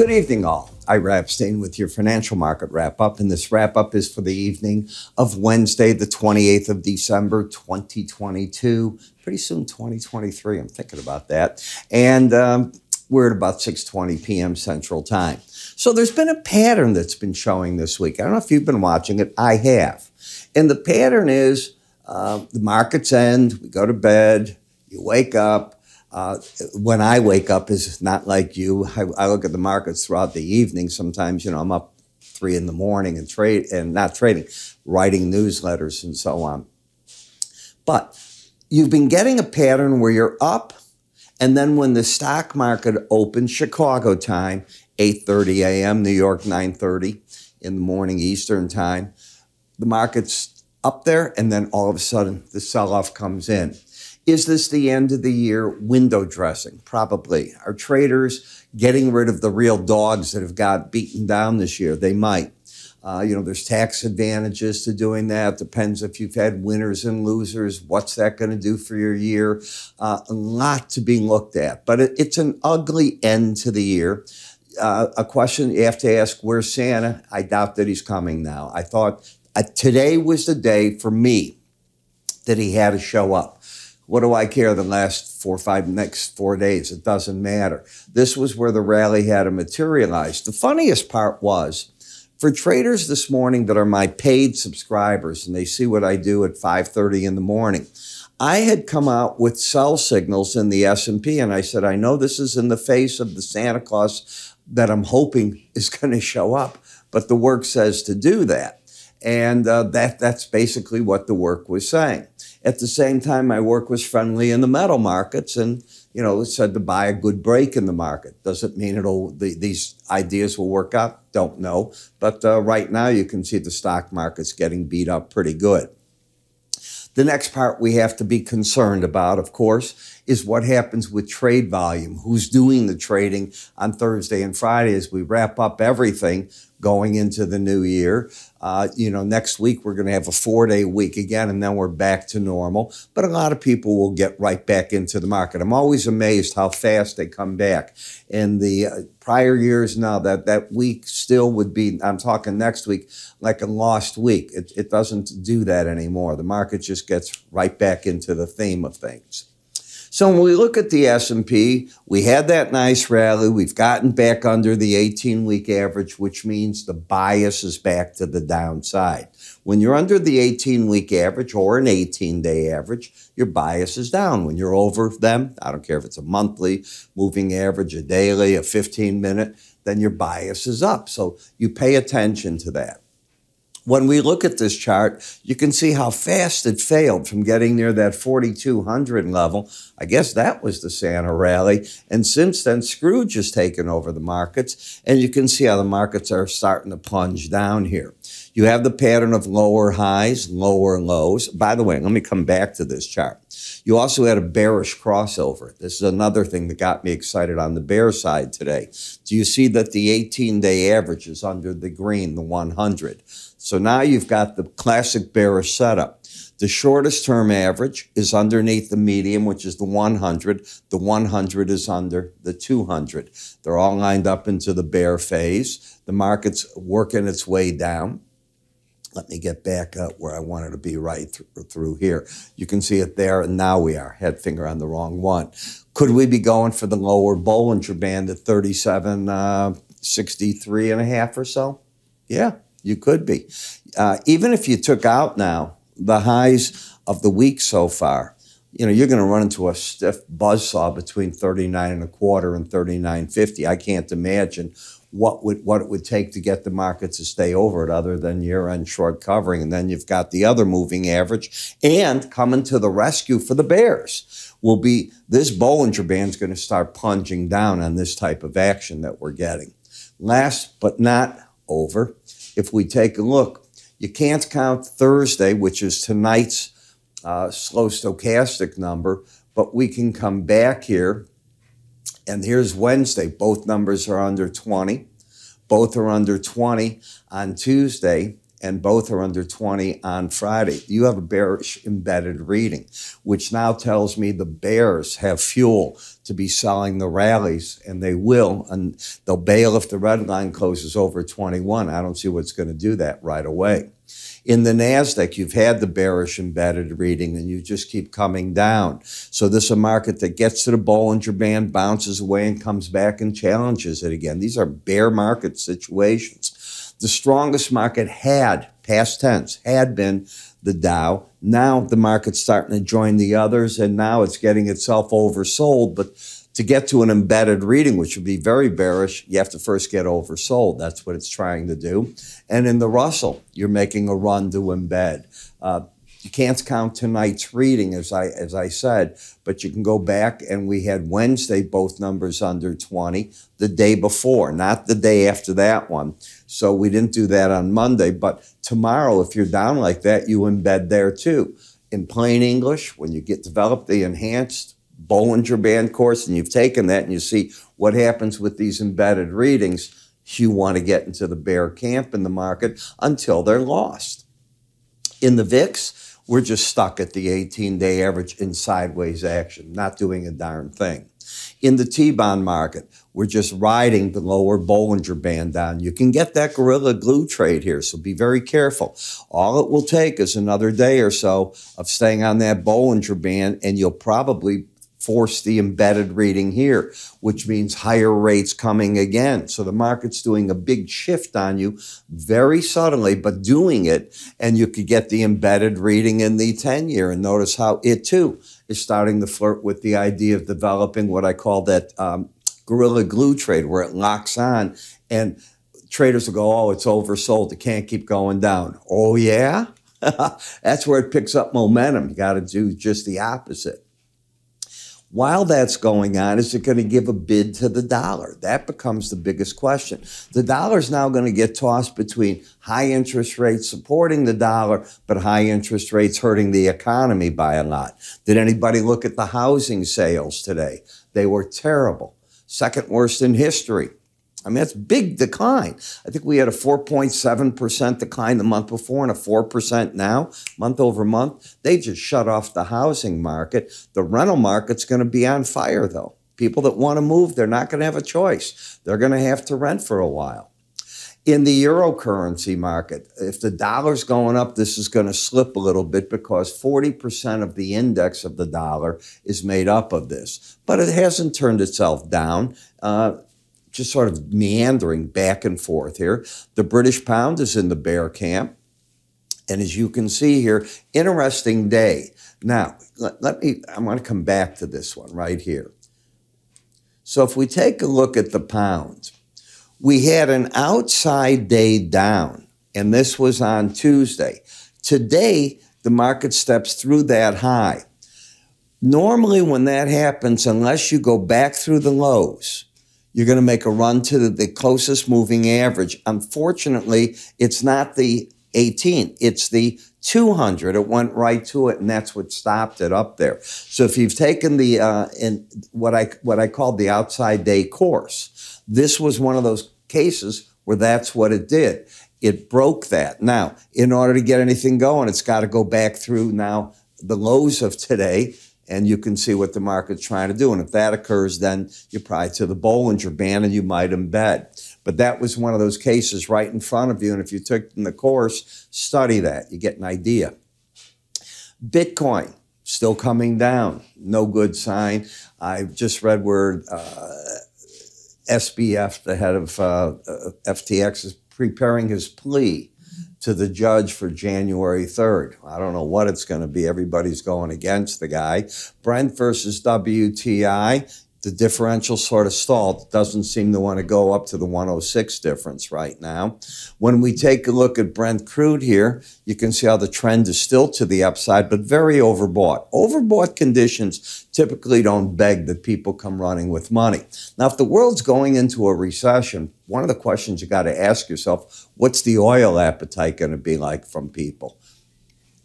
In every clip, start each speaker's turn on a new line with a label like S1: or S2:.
S1: Good evening, all. Ira Epstein with your financial market wrap-up, and this wrap-up is for the evening of Wednesday, the 28th of December, 2022. Pretty soon, 2023. I'm thinking about that. And we're at about 6:20 p.m. Central Time. So there's been a pattern that's been showing this week. I don't know if you've been watching it. I have. And the pattern is the markets end, we go to bed, you wake up. When I wake up is not like you. I look at the markets throughout the evening. Sometimes, I'm up 3 in the morning and not trading, writing newsletters and so on. But you've been getting a pattern where you're up, and then when the stock market opens, Chicago time, 8:30 a.m., New York, 9:30 in the morning Eastern time, the market's up there, and then all of a sudden the sell-off comes in. Is this the end of the year window dressing? Probably. Are traders getting rid of the real dogs that have got beaten down this year? They might. There's tax advantages to doing that. Depends if you've had winners and losers. What's that going to do for your year? A lot to be looked at. But it's an ugly end to the year. A question you have to ask, where's Santa? I doubt that he's coming now. I thought today was the day for me that he had to show up. What do I care the next 4 days? It doesn't matter. This was where the rally had to materialize. The funniest part was, for traders this morning that are my paid subscribers, and they see what I do at 5:30 in the morning, I had come out with sell signals in the S&P, and I said, I know this is in the face of the Santa Claus that I'm hoping is going to show up, but the work says to do that. And that's basically what the work was saying. At the same time, my work was friendly in the metal markets, and it said to buy a good break in the market. Does it mean these ideas will work out? Don't know. But right now, you can see the stock market's getting beat up pretty good. The next part we have to be concerned about, of course, is what happens with trade volume. Who's doing the trading on Thursday and Friday as we wrap up everything going into the new year. Next week we're going to have a 4-day week again, and then we're back to normal. But a lot of people will get right back into the market. I'm always amazed how fast they come back. In the prior years now, that week still would be, I'm talking next week, like a lost week. It doesn't do that anymore. The market just gets right back into the theme of things. So when we look at the S&P, we had that nice rally. We've gotten back under the 18-week average, which means the bias is back to the downside. When you're under the 18-week average or an 18-day average, your bias is down. When you're over them, I don't care if it's a monthly moving average, a daily, a 15-minute, then your bias is up. So you pay attention to that. When we look at this chart, you can see how fast it failed from getting near that 4,200 level. I guess that was the Santa rally. And since then, Scrooge has taken over the markets. And you can see how the markets are starting to plunge down here. You have the pattern of lower highs, lower lows. By the way, let me come back to this chart. You also had a bearish crossover. This is another thing that got me excited on the bear side today. Do you see that the 18-day average is under the green, the 100? So now you've got the classic bearish setup. The shortest term average is underneath the medium, which is the 100. The 100 is under the 200. They're all lined up into the bear phase. The market's working its way down. Let me get back up where I wanted to be right through here. You can see it there, and now we are. Head finger on the wrong one. Could we be going for the lower Bollinger Band at 37.63.5 or so? Yeah, you could be. Even if you took out now the highs of the week so far, you're going to run into a stiff buzzsaw between 39.25 and 39.50. I can't imagine what it would take to get the market to stay over it other than year-end short covering. And then you've got the other moving average. And coming to the rescue for the bears will be this Bollinger Band's going to start plunging down on this type of action that we're getting. Last but not over, if we take a look, you can't count Thursday, which is tonight's slow stochastic number, but we can come back here. And here's Wednesday. Both numbers are under 20. Both are under 20 on Tuesday. and both are under 20 on Friday. You have a bearish embedded reading, which now tells me the bears have fuel to be selling the rallies, and they will, and they'll bail if the red line closes over 21. I don't see what's going to do that right away. In the NASDAQ, you've had the bearish embedded reading, and you just keep coming down. So this is a market that gets to the Bollinger Band, bounces away, and comes back and challenges it again. These are bear market situations. The strongest market had, past tense, had been the Dow. Now the market's starting to join the others, and now it's getting itself oversold. But to get to an embedded reading, which would be very bearish, you have to first get oversold. That's what it's trying to do. And in the Russell, you're making a run to embed. You can't count tonight's reading, as I said, but you can go back, and we had Wednesday, both numbers under 20, the day before, not the day after that one. So we didn't do that on Monday, but tomorrow, if you're down like that, you embed there too. In plain English, when you develop the enhanced Bollinger Band course, and you've taken that and you see what happens with these embedded readings, you want to get into the bear camp in the market until they're lost. In the VIX, we're just stuck at the 18-day average in sideways action, not doing a darn thing. In the T-bond market, we're just riding the lower Bollinger Band down. You can get that gorilla glue trade here, so be very careful. All it will take is another day or so of staying on that Bollinger Band, and you'll probably force the embedded reading here, which means higher rates coming again. So the market's doing a big shift on you very subtly, but doing it, and you could get the embedded reading in the 10-year. And notice how it, too, is starting to flirt with the idea of developing what I call that gorilla glue trade, where it locks on, and traders will go, oh, it's oversold. It can't keep going down. Oh, yeah? That's where it picks up momentum. You got to do just the opposite. While that's going on, is it going to give a bid to the dollar? That becomes the biggest question. The dollar is now going to get tossed between high interest rates supporting the dollar, but high interest rates hurting the economy by a lot. Did anybody look at the housing sales today? They were terrible. Second worst in history. I mean, that's big decline. I think we had a 4.7% decline the month before and a 4% now, month over month. They just shut off the housing market. The rental market's going to be on fire, though. People that want to move, they're not going to have a choice. They're going to have to rent for a while. In the eurocurrency market, if the dollar's going up, this is going to slip a little bit because 40% of the index of the dollar is made up of this. But it hasn't turned itself down. Just sort of meandering back and forth here. The British pound is in the bear camp. And as you can see here, interesting day. Now, I'm going to come back to this one right here. So if we take a look at the pound, we had an outside day down, and this was on Tuesday. Today, the market steps through that high. Normally when that happens, unless you go back through the lows, you're going to make a run to the closest moving average. Unfortunately, it's not the 18. It's the 200. It went right to it, and that's what stopped it up there. So if you've taken the in what I called the outside day course, this was one of those cases where that's what it did. It broke that. Now, in order to get anything going, it's got to go back through now the lows of today, and you can see what the market's trying to do. And if that occurs, then you're probably to the Bollinger Band and you might embed. But that was one of those cases right in front of you. And if you took in the course, study that. You get an idea. Bitcoin, still coming down. No good sign. I just read where SBF, the head of FTX, is preparing his plea to the judge for January 3rd. I don't know what it's going to be. Everybody's going against the guy. Brent versus WTI, the differential sort of stalled. It doesn't seem to want to go up to the 106 difference right now. When we take a look at Brent crude here, you can see how the trend is still to the upside, but very overbought. Overbought conditions typically don't beg that people come running with money. Now, if the world's going into a recession, one of the questions you got to ask yourself, what's the oil appetite going to be like from people?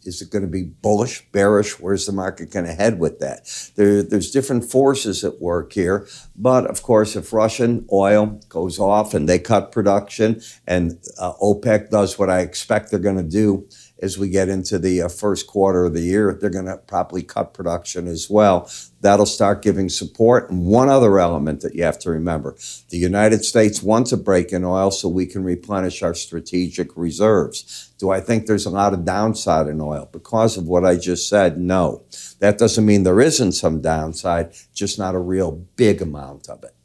S1: Is it going to be bullish, bearish? Where's the market going to head with that? There's different forces at work here. But of course, if Russian oil goes off and they cut production and OPEC does what I expect they're going to do as we get into the first quarter of the year, they're going to probably cut production as well. That'll start giving support. And one other element that you have to remember, the United States wants a break in oil so we can replenish our strategic reserves. Do I think there's a lot of downside in oil? Because of what I just said, no. That doesn't mean there isn't some downside, just not a real big amount of it.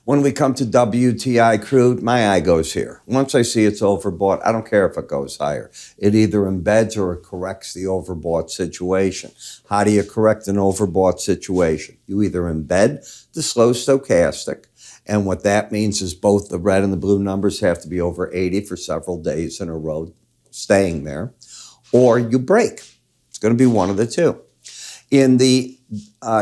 S1: When we come to WTI crude, my eye goes here. Once I see it's overbought, I don't care if it goes higher. It either embeds or it corrects the overbought situation. How do you correct an overbought situation? You either embed the slow stochastic, and what that means is both the red and the blue numbers have to be over 80 for several days in a row, staying there, or you break. It's going to be one of the two. In the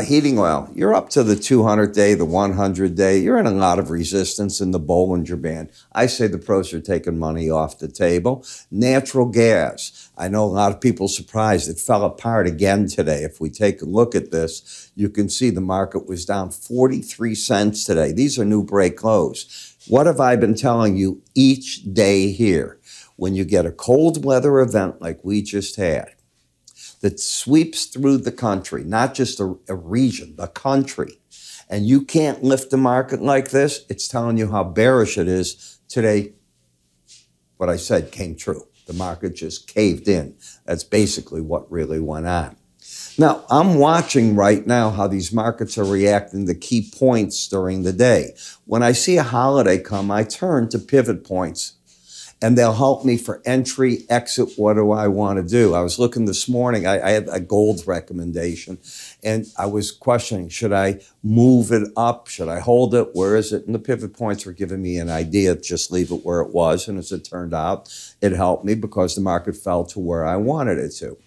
S1: heating oil, you're up to the 200-day, the 100-day. You're in a lot of resistance in the Bollinger Band. I say the pros are taking money off the table. Natural gas. I know a lot of people are surprised. It fell apart again today. If we take a look at this, you can see the market was down 43 cents today. These are new break lows. What have I been telling you each day here? When you get a cold weather event like we just had, that sweeps through the country, not just a region, the country, and you can't lift the market like this, it's telling you how bearish it is. Today, what I said came true. The market just caved in. That's basically what really went on. Now, I'm watching right now how these markets are reacting to key points during the day. When I see a holiday come, I turn to pivot points, and they'll help me for entry, exit. What do I want to do? I was looking this morning. I had a gold recommendation, and I was questioning, should I move it up? Should I hold it? Where is it? And the pivot points were giving me an idea, just leave it where it was. And as it turned out, it helped me because the market fell to where I wanted it to.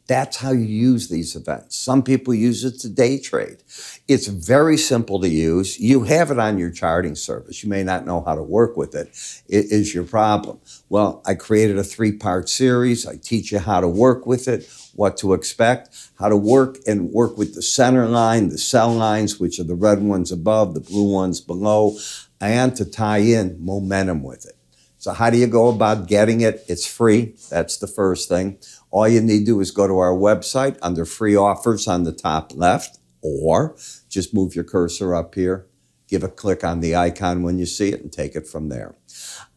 S1: That's how you use these events. Some people use it to day trade. It's very simple to use. You have it on your charting service. You may not know how to work with it. It is your problem. Well, I created a 3-part series. I teach you how to work with it, what to expect, how to work with the center line, the sell lines, which are the red ones above, the blue ones below, and to tie in momentum with it. So how do you go about getting it? It's free. That's the first thing. All you need to do is go to our website under free offers on the top left, or just move your cursor up here, give a click on the icon when you see it, and take it from there.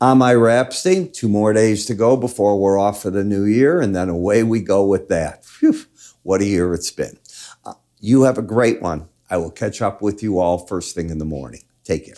S1: I'm Ira Epstein. 2 more days to go before we're off for the new year, and then away we go with that. Phew, what a year it's been. You have a great one. I will catch up with you all first thing in the morning. Take care.